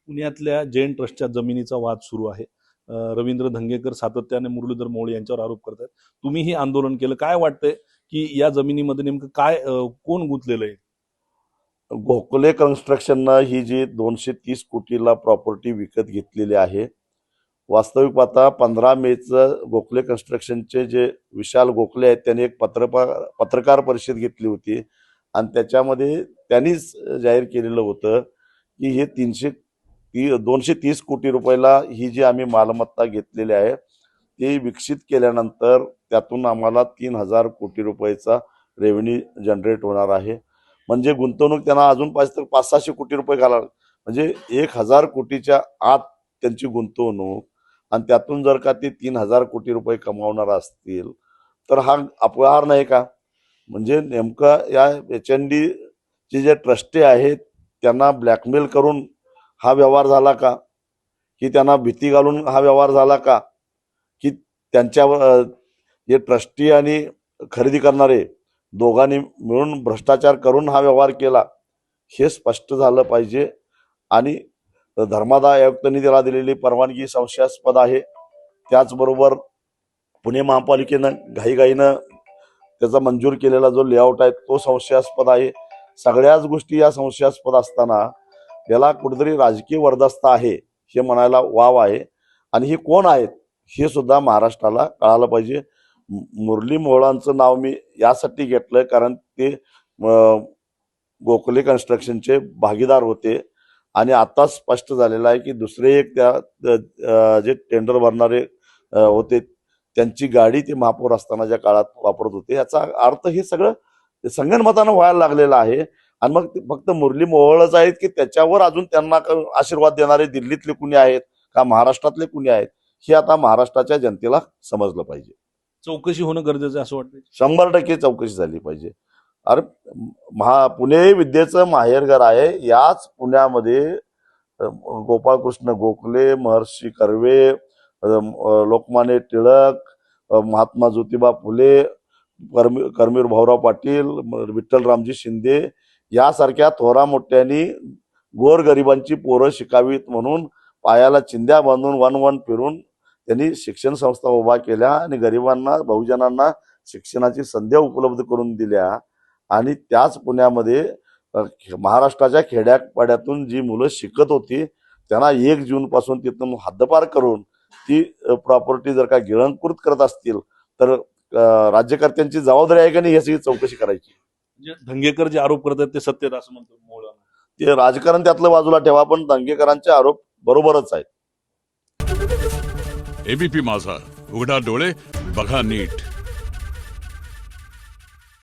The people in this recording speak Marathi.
पुण्यातल्या जैन ट्रस्टच्या जमिनीचा वाद सुरू आहे। रवींद्र धंगेकर सातत्याने मुरलीधर मोहोळ यांच्यावर आरोप करतात। तुम्हीही आंदोलन केलं, काय वाटतंय की या जमिनीमध्ये नेमकं काय कोण गुंतलेलं आहे? गोखले कन्स्ट्रक्शननं ही जी 230 कोटीला प्रॉपर्टी विकत घेतलेली आहे, वास्तविक पाहता 15 मेचं गोखले कन्स्ट्रक्शनचे जे विशाल गोखले आहेत त्यांनी एक पत्रकार परिषद घेतली होती आणि त्याच्यामध्ये त्यांनीच जाहीर केलेलं होतं की हे 230 कोटी रुपयाला ही जी आम्ही मालमत्ता घेतलेली आहे ती विकसित केल्यानंतर त्यातून आम्हाला 3000 कोटी रुपयाचा रेव्हेन्यू जनरेट होणार आहे। म्हणजे गुंतवणूक त्यांना अजून पाहिजे तर 500-600 कोटी रुपये घाला, म्हणजे 1000 कोटीच्या आत त्यांची गुंतवणूक आणि त्यातून जर का ते 3000 कोटी रुपये कमावणार असतील तर हा अपहार नाही का? म्हणजे नेमका या HND चे जे ट्रस्टी आहेत त्यांना ब्लॅकमेल करून हा व्यवहार झाला का, की त्यांना भीती घालून हा व्यवहार झाला का, की त्यांच्यावर जे ट्रस्टी आणि खरेदी करणारे दोघांनी मिळून भ्रष्टाचार करून हा व्यवहार केला, हे स्पष्ट झालं पाहिजे। आणि धर्मादाय आयुक्तांनी त्याला दिलेली परवानगी संशयास्पद आहे। त्याचबरोबर पुणे महापालिकेनं घाईघाईनं त्याचा मंजूर केलेला जो लेआउट आहे तो संशयास्पद आहे। सगळ्याच गोष्टी या संशयास्पद असताना याला कुठेतरी राजकीय वरदस्त आहे हे म्हणायला वाव आहे। आणि हे कोण आहेत हे सुद्धा महाराष्ट्राला कळालं पाहिजे। मुरली मोहोळांचं नाव मी यासाठी घेतलंय कारण ते गोखले कन्स्ट्रक्शनचे भागीदार होते आणि आता स्पष्ट झालेलं आहे की दुसरे एक त्या जे टेंडर भरणारे होते त्यांची गाडी ते महापौर असतानाच्या काळात वापरत होते। याचा अर्थ हे सगळं संगनमतानं व्हायला लागलेलं आहे। आणि मग फक्त मुरली मोहोळच आहेत की त्याच्यावर अजून त्यांना आशीर्वाद देणारे दिल्लीतले कुणी आहेत का महाराष्ट्रातले कुणी आहेत हे आता महाराष्ट्राच्या जनतेला समजलं पाहिजे। चौकशी होणं गरजेचं आहे असं वाटतं? 100% चौकशी झाली पाहिजे। अरे पुणे विद्येचं माहेरघर आहे। याच पुण्यामध्ये गोपाळकृष्ण गोखले, महर्षी कर्वे, लोकमान्य टिळक, महात्मा ज्योतिबा फुले, कर्मवीर भाऊराव पाटील, विठ्ठल रामजी शिंदे यासारख्या थोरा मोठ्यांनी गोरगरिबांची पोरं शिकावीत म्हणून पायाला चिंध्या बांधून वन फिरून त्यांनी शिक्षण संस्था उभा केल्या आणि गरिबांना बहुजनांना शिक्षणाची संधी उपलब्ध करून दिल्या। आणि त्याच पुण्यामध्ये महाराष्ट्राच्या खेड्यापाड्यातून जी मुलं शिकत होती त्यांना 1 जून पासून तिथून हद्दपार करून ती प्रॉपर्टी जर का गिळंकृत करत असतील तर राज्यकर्त्यांची जबाबदारी आहे का नाही याची चौकशी करायची। म्हणजे धंगेकर जे आरोप करतात ते सत्य असं म्हणतो मोहोळ? ते राजकारण त्यातलं बाजूला ठेवा, पण धंगेकरांचे आरोप बरोबरच आहेत। ABP माझा, उघडा डोळे बघा नीट।